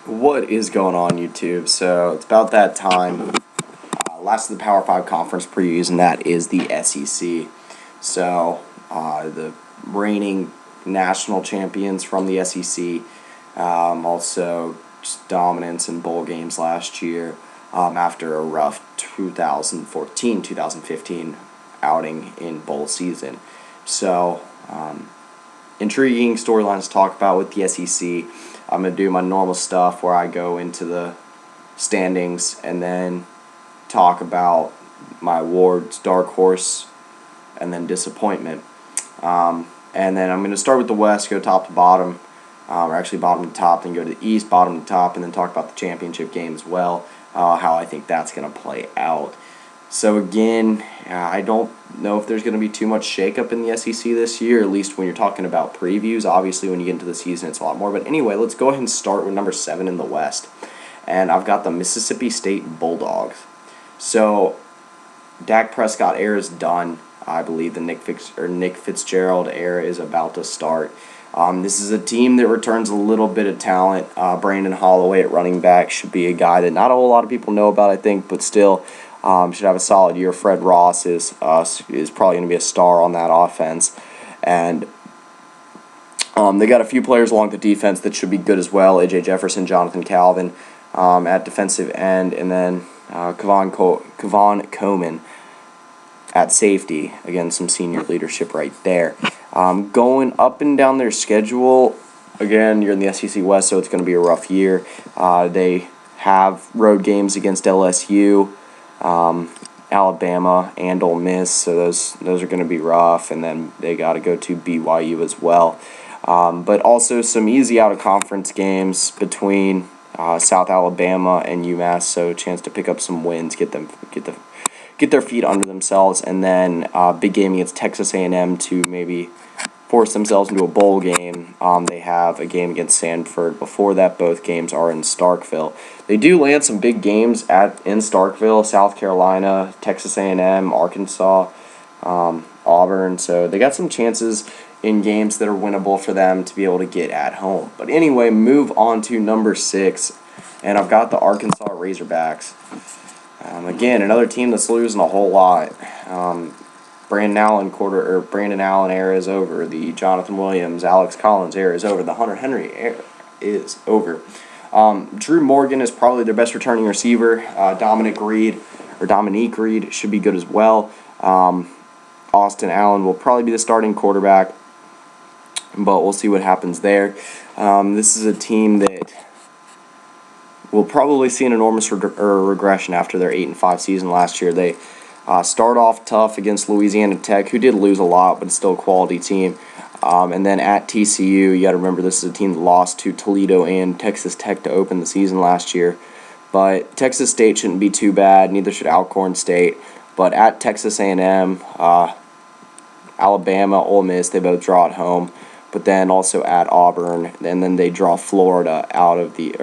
What is going on, YouTube? So it's about that time. Last of the Power 5 conference previews, and that is the SEC. So the reigning national champions from the SEC, also just dominance in bowl games last year after a rough 2014-2015 outing in bowl season. So intriguing storylines to talk about with the SEC. I'm going to do my normal stuff where I go into the standings and then talk about my awards, dark horse, and then disappointment. And then I'm going to start with the West, go top to bottom, or actually bottom to top, then go to the East, bottom to top, and then talk about the championship game as well, how I think that's going to play out. So again, I don't know if there's going to be too much shakeup in the SEC this year, at least when you're talking about previews. Obviously, when you get into the season, it's a lot more. But anyway, let's go ahead and start with number 7 in the West. And I've got the Mississippi State Bulldogs. So Dak Prescott era is done. I believe the Nick Fitzgerald era is about to start. This is a team that returns a little bit of talent. Brandon Holloway at running back should be a guy that not a whole lot of people know about, I think, but still should have a solid year. Fred Ross is probably going to be a star on that offense. And they got a few players along the defense that should be good as well. A.J. Jefferson, Jonathan Calvin at defensive end, and then Kevon Coleman at safety. Again, some senior leadership right there. Going up and down their schedule, again, you're in the SEC West, so it's going to be a rough year. They have road games against LSU, Alabama, and Ole Miss, so those are going to be rough, and then they got to go to BYU as well. But also some easy out-of-conference games between South Alabama and UMass, so a chance to pick up some wins, get their feet under themselves, and then big game against Texas A&M to maybe force themselves into a bowl game. They have a game against Sanford. Before that, both games are in Starkville. They do land some big games in Starkville, South Carolina, Texas A&M, Arkansas, Auburn. So they got some chances in games that are winnable for them to be able to get at home. But anyway, move on to number 6, and I've got the Arkansas Razorbacks. Again, another team that's losing a whole lot. Brandon Allen era is over. The Jonathan Williams, Alex Collins era is over. The Hunter Henry era is over. Drew Morgan is probably their best returning receiver. Dominique Reed should be good as well. Austin Allen will probably be the starting quarterback, but we'll see what happens there. This is a team that will probably see an enormous regression after their 8-5 season last year. They start off tough against Louisiana Tech, who did lose a lot, but still a quality team. And then at TCU, you got to remember this is a team that lost to Toledo and Texas Tech to open the season last year. But Texas State shouldn't be too bad. Neither should Alcorn State. But at Texas A&M, Alabama, Ole Miss, they both draw at home. But then also at Auburn, and then they draw Florida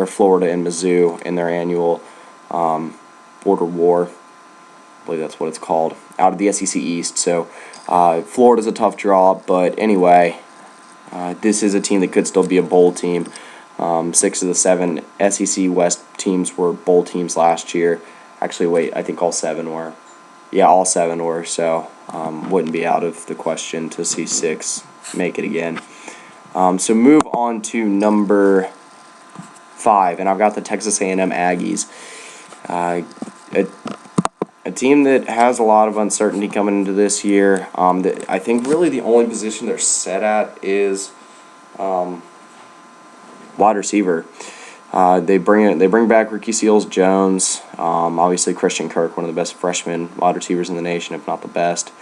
Florida and Mizzou in their annual border war. I believe that's what it's called, out of the SEC East. So Florida's a tough draw, but anyway, this is a team that could still be a bowl team. 6 of the 7 SEC West teams were bowl teams last year. Actually, wait, I think all 7 were. Yeah, all 7 were, so wouldn't be out of the question to see 6 make it again. So move on to number 5, and I've got the Texas A&M Aggies. A team that has a lot of uncertainty coming into this year. I think really the only position they're set at is wide receiver. They bring back Ricky Seals-Jones. Obviously Christian Kirk, one of the best freshman wide receivers in the nation, if not the best.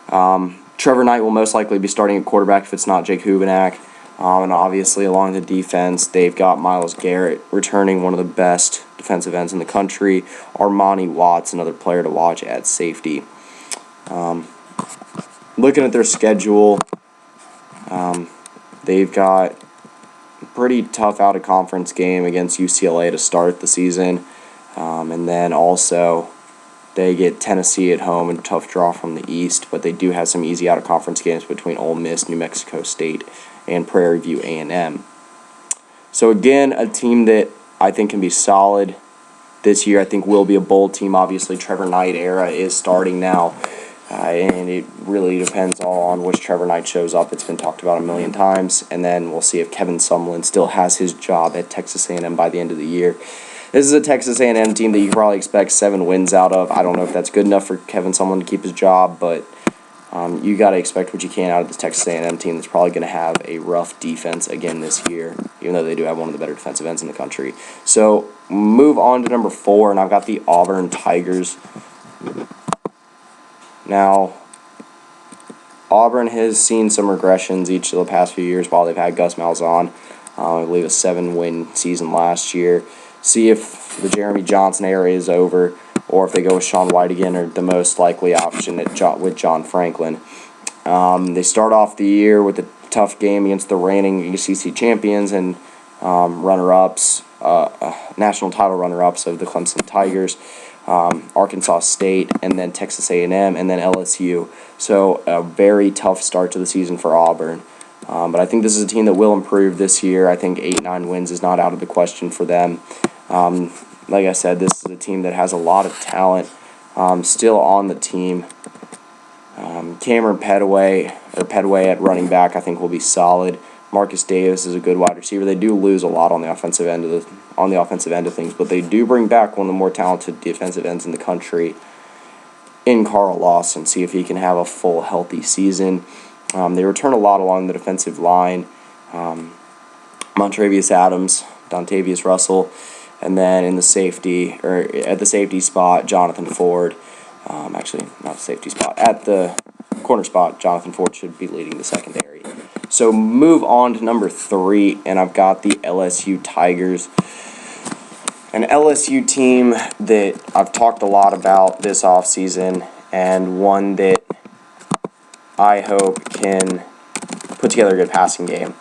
Trevor Knight will most likely be starting at quarterback if it's not Jake Hubenak. And obviously along the defense, they've got Myles Garrett returning, one of the best defensive ends in the country. Armani Watts, another player to watch at safety. Looking at their schedule, they've got a pretty tough out-of-conference game against UCLA to start the season. And then also they get Tennessee at home and a tough draw from the East, but they do have some easy out-of-conference games between Ole Miss, New Mexico State, and Prairie View A&M. So again, a team that I think can be solid this year. I think will be a bowl team. Obviously, Trevor Knight era is starting now, and it really depends all on which Trevor Knight shows up. It's been talked about a million times, and then we'll see if Kevin Sumlin still has his job at Texas A&M by the end of the year. This is a Texas A&M team that you probably expect 7 wins out of. I don't know if that's good enough for Kevin Sumlin to keep his job, but you got to expect what you can out of this Texas A&M team that's probably going to have a rough defense again this year, even though they do have one of the better defensive ends in the country. So move on to number 4, and I've got the Auburn Tigers. Now, Auburn has seen some regressions each of the past few years while they've had Gus Malzahn. I believe a 7-win season last year. See if the Jeremy Johnson era is over, or if they go with Sean White again, or the most likely option with John Franklin. They start off the year with a tough game against the reigning ACC champions and runner-ups, national title runner-ups of the Clemson Tigers, Arkansas State, and then Texas A&M, and then LSU. So a very tough start to the season for Auburn. But I think this is a team that will improve this year. I think 8-9 wins is not out of the question for them. Like I said, this is a team that has a lot of talent still on the team. Cameron Petway at running back, I think will be solid. Marcus Davis is a good wide receiver. They do lose a lot on the offensive end of things, but they do bring back one of the more talented defensive ends in the country in Carl Lawson. See if he can have a full healthy season. They return a lot along the defensive line. Montravius Adams, Dontavius Russell, and then in the safety, or at the safety spot, Jonathan Ford. Actually, not the safety spot. At the corner spot, Jonathan Ford should be leading the secondary. So move on to number 3, and I've got the LSU Tigers. An LSU team that I've talked a lot about this offseason, and one that I hope can put together a good passing game.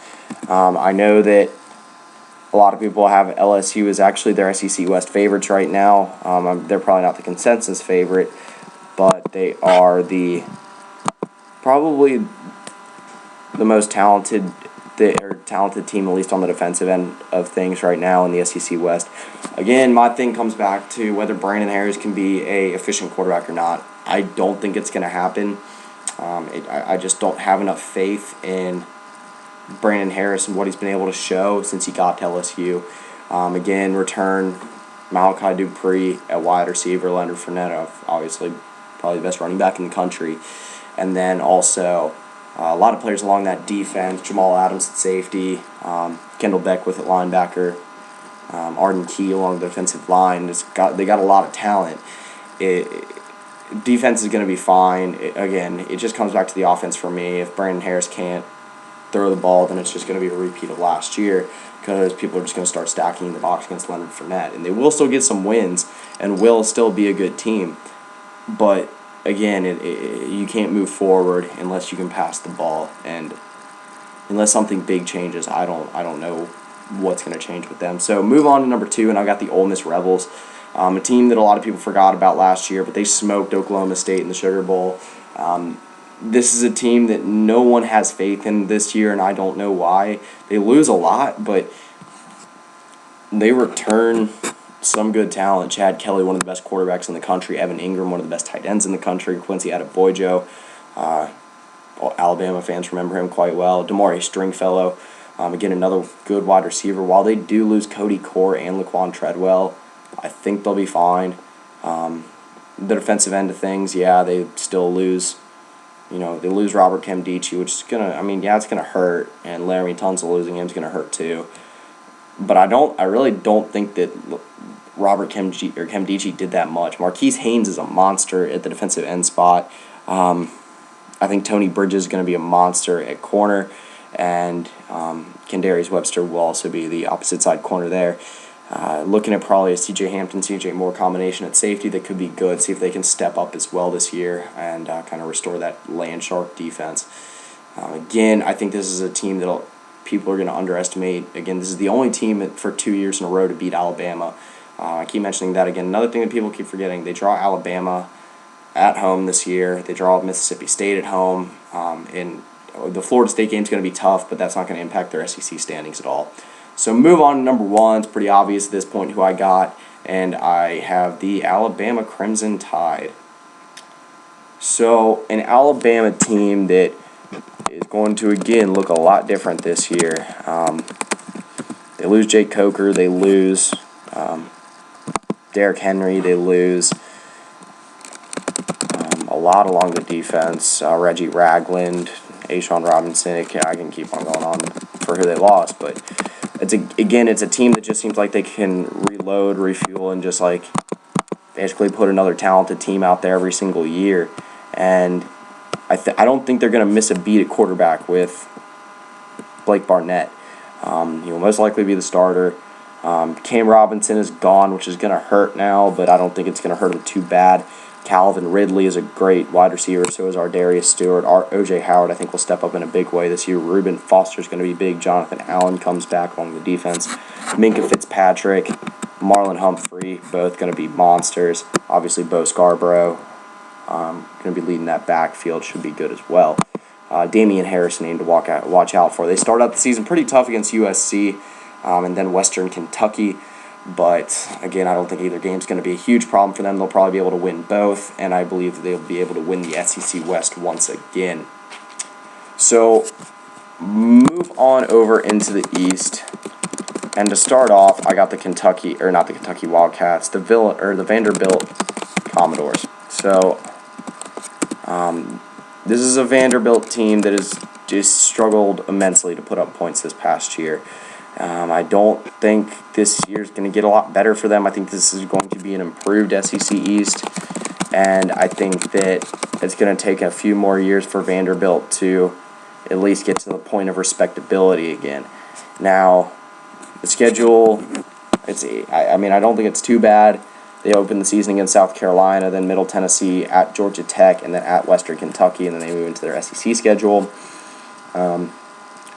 I know that a lot of people have LSU as actually their SEC West favorites right now. They're probably not the consensus favorite, but they are probably the most talented team, at least on the defensive end of things right now in the SEC West. Again, my thing comes back to whether Brandon Harris can be a efficient quarterback or not. I don't think it's going to happen. I just don't have enough faith in Brandon Harris and what he's been able to show since he got to LSU. Again, return Malachi Dupree at wide receiver, Leonard Fournette, obviously probably the best running back in the country. And then also a lot of players along that defense, Jamal Adams at safety, Kendall Beckwith at linebacker, Arden Key along the defensive line. They got a lot of talent. Defense is going to be fine. It just comes back to the offense for me. If Brandon Harris can't throw the ball, then it's just going to be a repeat of last year, because people are just going to start stacking the box against Leonard Fournette. And they will still get some wins and will still be a good team. But, again, you can't move forward unless you can pass the ball. And unless something big changes, I don't know what's going to change with them. So move on to number 2, and I've got the Ole Miss Rebels. A team that a lot of people forgot about last year, but they smoked Oklahoma State in the Sugar Bowl. This is a team that no one has faith in this year, and I don't know why. They lose a lot, but they return some good talent. Chad Kelly, one of the best quarterbacks in the country. Evan Ingram, one of the best tight ends in the country. Quincy Adebojo. Alabama fans remember him quite well. Damari Stringfellow. Again, another good wide receiver. While they do lose Cody Core and Laquan Treadwell, I think they'll be fine. The defensive end of things, yeah, they still lose. They lose Robert Kemdichi, which is it's gonna hurt, and Laramie Tunsil losing him is gonna hurt too. But I really don't think that Robert Kemdichi did that much. Marquise Haynes is a monster at the defensive end spot. I think Tony Bridges is gonna be a monster at corner, and Kendarius Webster will also be the opposite side corner there. Looking at probably a C.J. Hampton, C.J. Moore combination at safety that could be good. See if they can step up as well this year and kind of restore that land shark defense. Again, I think this is a team that people are going to underestimate. Again, this is the only team for 2 years in a row to beat Alabama. I keep mentioning that again. Another thing that people keep forgetting, they draw Alabama at home this year. They draw Mississippi State at home. And the Florida State game is going to be tough, but that's not going to impact their SEC standings at all. So move on to number 1. It's pretty obvious at this point who I got, and I have the Alabama Crimson Tide. So an Alabama team that is going to, again, look a lot different this year. They lose Jake Coker. They lose Derrick Henry. They lose a lot along the defense. Reggie Ragland, Ashawn Robinson. I can keep on going on for who they lost, but it's a team that just seems like they can reload, refuel, and just like basically put another talented team out there every single year. And I don't think they're going to miss a beat at quarterback with Blake Barnett. He will most likely be the starter. Cam Robinson is gone, which is going to hurt now, but I don't think it's going to hurt him too bad. Calvin Ridley is a great wide receiver, so is Ardarius Stewart. O.J. Howard, I think, will step up in a big way this year. Reuben Foster is going to be big. Jonathan Allen comes back along the defense. Minkah Fitzpatrick, Marlon Humphrey, both going to be monsters. Obviously, Bo Scarborough going to be leading that backfield, should be good as well. Damian Harris, name to watch out for. They start out the season pretty tough against USC and then Western Kentucky. But, again, I don't think either game's going to be a huge problem for them. They'll probably be able to win both, and I believe that they'll be able to win the SEC West once again. So, move on over into the East. And to start off, I got not the Kentucky Wildcats, the Vanderbilt Commodores. So, this is a Vanderbilt team that has just struggled immensely to put up points this past year. I don't think this year's going to get a lot better for them. I think this is going to be an improved SEC East, and I think that it's going to take a few more years for Vanderbilt to at least get to the point of respectability again. Now, the schedule, I don't think it's too bad. They opened the season against South Carolina, then Middle Tennessee, at Georgia Tech, and then at Western Kentucky, and then they move into their SEC schedule,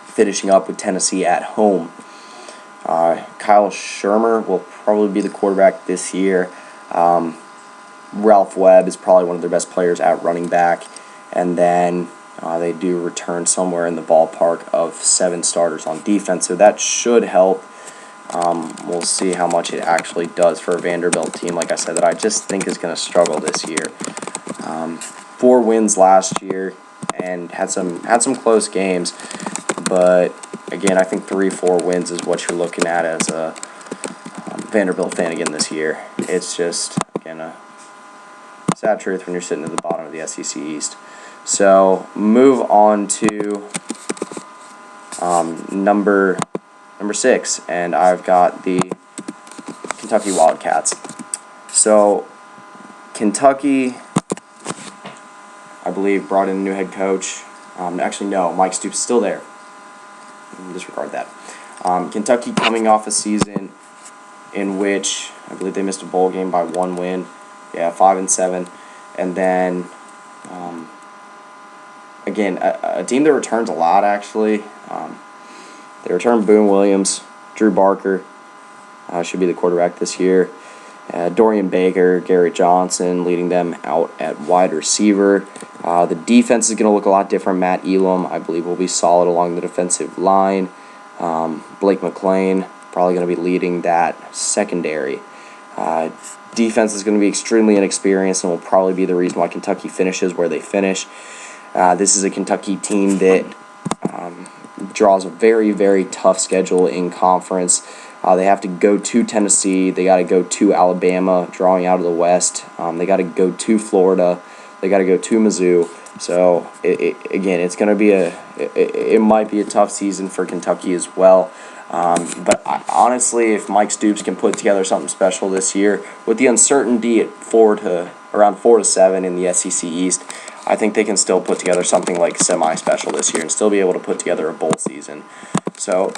finishing up with Tennessee at home. Kyle Shermer will probably be the quarterback this year. Ralph Webb is probably one of their best players at running back, and then they do return somewhere in the ballpark of 7 starters on defense, so that should help. We'll see how much it actually does for a Vanderbilt team, like I said, that I just think is going to struggle this year. 4 wins last year and had some close games, but again, I think 3-4 wins is what you're looking at as a Vanderbilt fan again this year. It's just, again, a sad truth when you're sitting at the bottom of the SEC East. So, move on to number 6, and I've got the Kentucky Wildcats. So, Kentucky, I believe, brought in a new head coach. Actually, no, Mike Stoops is still there. Disregard that. Kentucky coming off a season in which I believe they missed a bowl game by 1 win. 5-7, and then again a team that returns a lot. Actually, they return Boone Williams, Drew Barker should be the quarterback this year. Dorian Baker, Garrett Johnson leading them out at wide receiver. The defense is going to look a lot different. Matt Elam, I believe, will be solid along the defensive line. Blake McElwain probably going to be leading that secondary. Defense is going to be extremely inexperienced and will probably be the reason why Kentucky finishes where they finish. This is a Kentucky team that draws a very, very tough schedule in conference. They have to go to Tennessee. They got to go to Alabama, drawing out of the West. They got to go to Florida. They got to go to Mizzou. So, it's going to be it might be a tough season for Kentucky as well. But honestly, if Mike Stoops can put together something special this year, with the uncertainty at around 4-7 in the SEC East, I think they can still put together something like semi-special this year and still be able to put together a bowl season. So,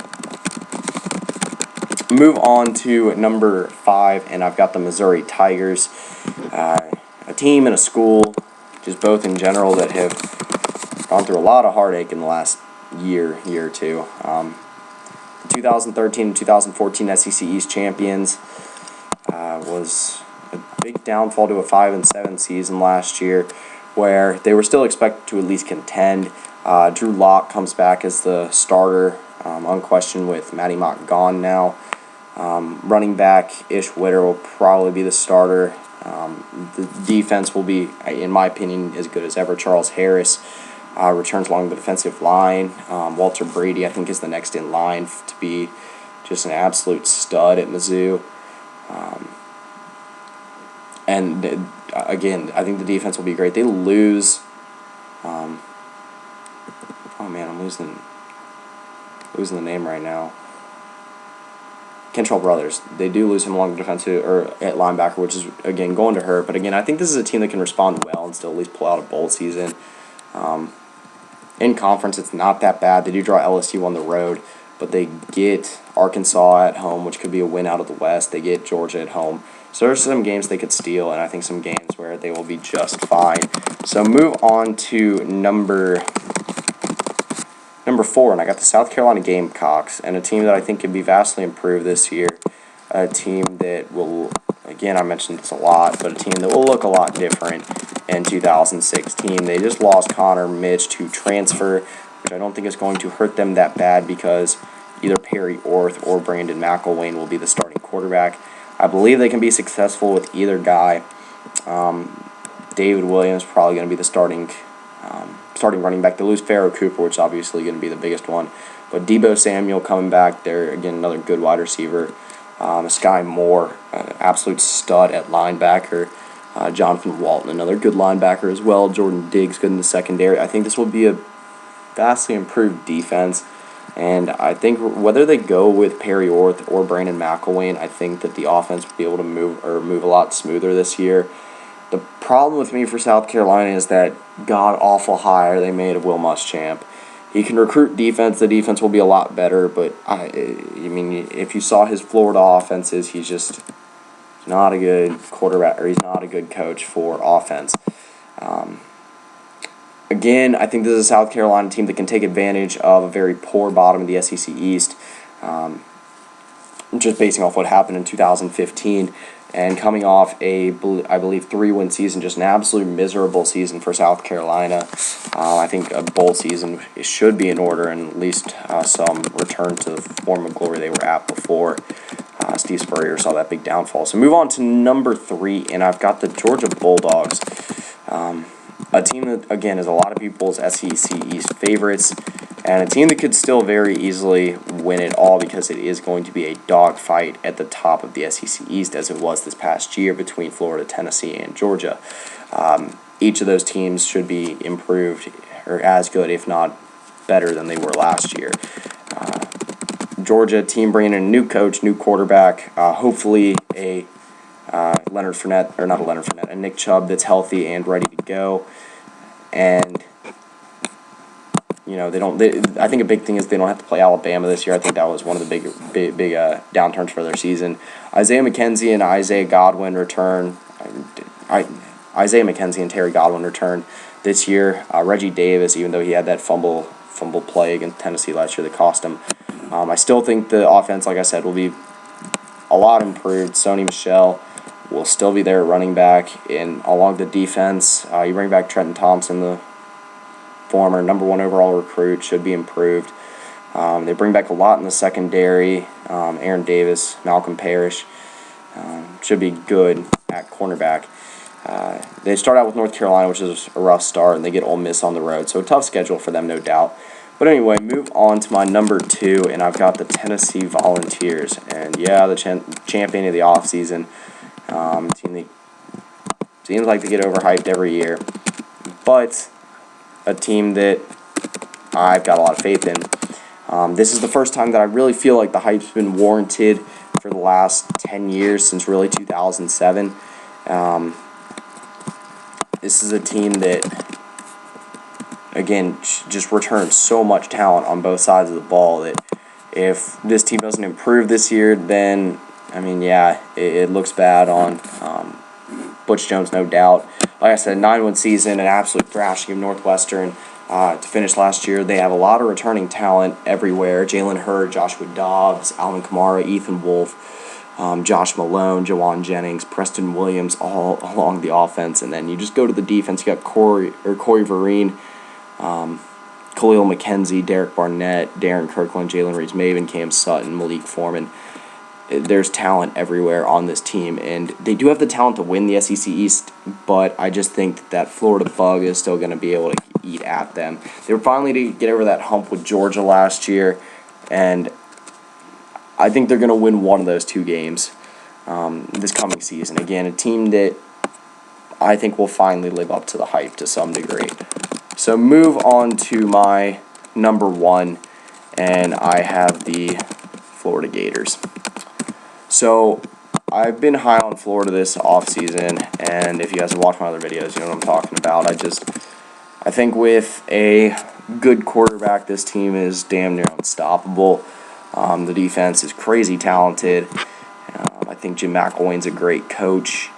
move on to number 5, and I've got the Missouri Tigers, a team and a school, just both in general, that have gone through a lot of heartache in the last year or two. The 2013 and 2014 SEC East champions was a big downfall to a 5-7 season last year, where they were still expected to at least contend, Drew Lock comes back as the starter, unquestioned with Matty Mock gone now. Running back Ish Witter will probably be the starter. The defense will be, in my opinion, as good as ever. Charles Harris returns along the defensive line. Walter Brady, I think, is the next in line to be just an absolute stud at Mizzou. And again, I think the defense will be great. They lose. Oh man, I'm losing the name right now. Kentrell Brothers. They do lose him along the defensive or at linebacker, which is again going to hurt. But again, I think this is a team that can respond well and still at least pull out a bowl season. In conference, it's not that bad. They do draw LSU on the road, but they get Arkansas at home, which could be a win out of the West. They get Georgia at home. So there's some games they could steal, and I think some games where they will be just fine. So move on to number 4, and I got the South Carolina Gamecocks, and a team that I think can be vastly improved this year. A team that will, again, I mentioned this a lot, but a team that will look a lot different in 2016. They just lost Connor Mitch to transfer, which I don't think is going to hurt them that bad because either Perry Orth or Brandon McElwain will be the starting quarterback. I believe they can be successful with either guy. David Williams probably going to be the starting running back. They lose Pharaoh Cooper, which is obviously going to be the biggest one. But Debo Samuel coming back there, again, another good wide receiver. Sky Moore, absolute stud at linebacker. Jonathan Walton, another good linebacker as well. Jordan Diggs, good in the secondary. I think this will be a vastly improved defense. And I think whether they go with Perry Orth or Brandon McElwain, I think that the offense will be able to move a lot smoother this year. The problem with me for South Carolina is that god-awful hire they made of Will Muschamp. He can recruit defense. The defense will be a lot better, but I mean, if you saw his Florida offenses, he's just not a good quarterback, or he's not a good coach for offense. Again, I think this is a South Carolina team that can take advantage of a very poor bottom of the SEC East, just basing off what happened in 2015. And coming off I believe 3-win season, just an absolute miserable season for South Carolina. I think a bowl season should be in order, and at least some return to the form of glory they were at before Steve Spurrier saw that big downfall. So move on to number 3, and I've got the Georgia Bulldogs. A team that, again, is a lot of people's SEC East favorites, and a team that could still very easily win it all because it is going to be a dogfight at the top of the SEC East, as it was this past year between Florida, Tennessee, and Georgia. Each of those teams should be improved, or as good, if not better than they were last year. Georgia team bringing in a new coach, new quarterback, hopefully a Leonard Fournette, or not a Leonard Fournette, a Nick Chubb that's healthy and ready to go. And you know, I think a big thing is they don't have to play Alabama this year. I think that was one of the big downturns for their season. Isaiah McKenzie and Isaiah Godwin return. Isaiah McKenzie and Terry Godwin return this year. Reggie Davis, even though he had that fumble play against Tennessee last year that cost him. I still think the offense, like I said, will be a lot improved. Sony Michel will still be there at running back. And along the defense, you bring back Trenton Thompson, the former number 1 overall recruit, should be improved. They bring back a lot in the secondary. Aaron Davis, Malcolm Parrish should be good at cornerback. They start out with North Carolina, which is a rough start, and they get Ole Miss on the road. So a tough schedule for them, no doubt. But anyway, move on to my number 2, and I've got the Tennessee Volunteers. And yeah, the champion of the offseason. Team that seems like they get overhyped every year. But a team that I've got a lot of faith in. This is the first time that I really feel like the hype's been warranted for the last 10 years, since really 2007. This is a team that, again, just returns so much talent on both sides of the ball that if this team doesn't improve this year, then, I mean, yeah, it looks bad on Butch Jones, no doubt. Like I said, 9-win season, an absolute thrashing of Northwestern to finish last year. They have a lot of returning talent everywhere. Jalen Hurd, Joshua Dobbs, Alvin Kamara, Ethan Wolfe, Josh Malone, Jawan Jennings, Preston Williams, all along the offense. And then you just go to the defense. You got Corey Vereen, Cole Khalil McKenzie, Derek Barnett, Darren Kirkland, Jalen Reeves-Maven, Cam Sutton, Malik Foreman. There's talent everywhere on this team, and they do have the talent to win the SEC East, but I just think that Florida Bug is still going to be able to eat at them. They were finally to get over that hump with Georgia last year, and I think they're going to win one of those two games this coming season. Again, a team that I think will finally live up to the hype to some degree. So move on to my number one, and I have the Florida Gators. So I've been high on Florida this offseason, and if you guys have watched my other videos, you know what I'm talking about. I think with a good quarterback, this team is damn near unstoppable. The defense is crazy talented. I think Jim McElwain's a great coach,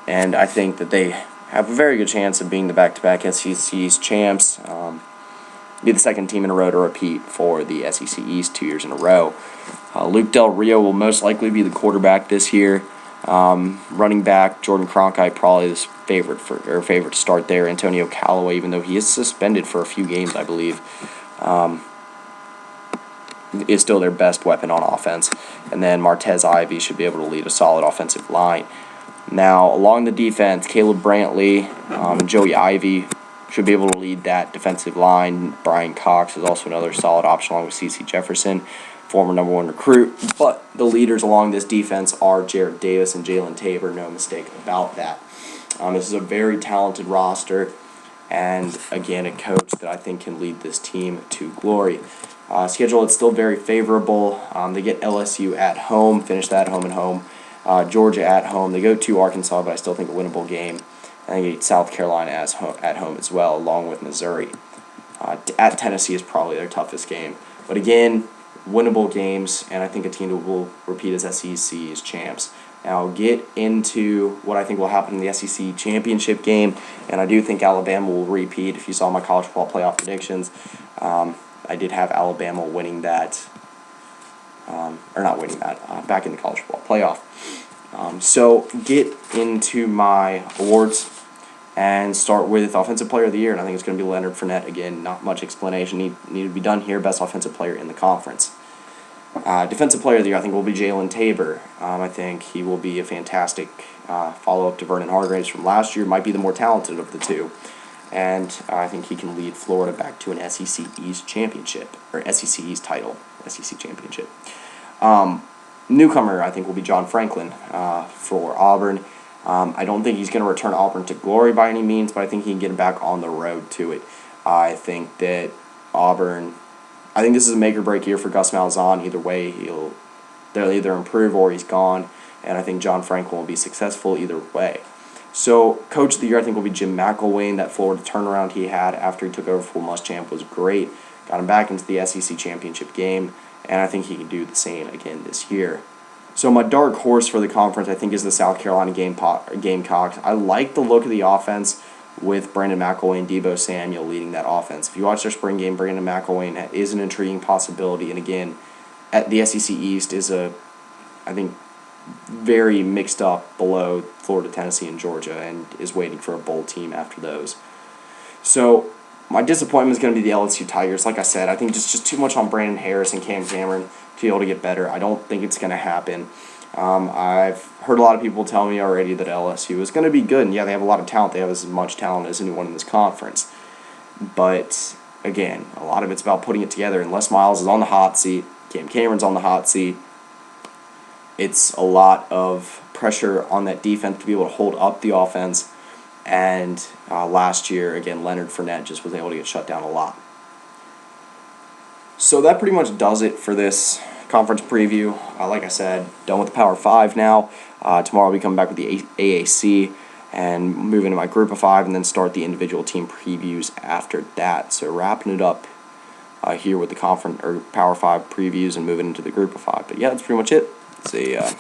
and I think that they have a very good chance of being the back-to-back SEC East champs. Be the second team in a row to repeat for the SEC East 2 years in a row. Luke Del Rio will most likely be the quarterback this year. Running back Jordan Cronkite probably the favorite to start there. Antonio Callaway, even though he is suspended for a few games, I believe, is still their best weapon on offense. And then Martez Ivey should be able to lead a solid offensive line. Now, along the defense, Caleb Brantley and Joey Ivey should be able to lead that defensive line. Brian Cox is also another solid option along with C.C. Jefferson, former number one recruit. But the leaders along this defense are Jared Davis and Jalen Tabor, no mistake about that. This is a very talented roster, and again, a coach that I think can lead this team to glory. Schedule is still very favorable. They get LSU at home, finish that home and home. Georgia at home. They go to Arkansas, but I still think a winnable game. And they get South Carolina at home as well, along with Missouri. At Tennessee is probably their toughest game. But again, winnable games, and I think a team that will repeat as SEC's champs. Now get into what I think will happen in the SEC championship game, and I do think Alabama will repeat. If you saw my college football playoff predictions, I did have Alabama winning that, back in the college football playoff. So get into my awards and start with Offensive Player of the Year, and I think it's going to be Leonard Fournette. Again, not much explanation need to be done here. Best offensive player in the conference. Defensive Player of the Year, I think, will be Jalen Tabor. I think he will be a fantastic follow-up to Vernon Hargraves from last year. Might be the more talented of the two. And I think he can lead Florida back to an SEC East championship, or SEC East title, SEC championship. Newcomer, I think, will be John Franklin for Auburn. I don't think he's going to return Auburn to glory by any means, but I think he can get him back on the road to it. I think that I think this is a make-or-break year for Gus Malzahn. Either way, they'll either improve or he's gone, and I think John Franklin will be successful either way. So, Coach of the Year, I think, will be Jim McElwain. That Florida turnaround he had after he took over for Muschamp was great. Got him back into the SEC championship game, and I think he can do the same again this year. So my dark horse for the conference, I think, is the South Carolina Gamecocks. I like the look of the offense with Brandon McElwain and Deebo Samuel leading that offense. If you watch their spring game, Brandon McElwain is an intriguing possibility. And again, at the SEC East is I think, very mixed up below Florida, Tennessee, and Georgia, and is waiting for a bowl team after those. So my disappointment is going to be the LSU Tigers. Like I said, I think just too much on Brandon Harris and Cam Cameron to be able to get better. I don't think it's going to happen. I've heard a lot of people tell me already that LSU is going to be good, and yeah, they have a lot of talent. They have as much talent as anyone in this conference. But again, a lot of it's about putting it together. And Les Miles is on the hot seat. Cam Cameron's on the hot seat. It's a lot of pressure on that defense to be able to hold up the offense. And last year, again, Leonard Fournette just was able to get shut down a lot. So that pretty much does it for this conference preview. Like I said, done with the Power 5 now. Tomorrow I'll be coming back with the AAC and move into my Group of 5 and then start the individual team previews after that. So wrapping it up here with the conference or Power 5 previews and moving into the Group of 5. But yeah, that's pretty much it. See ya.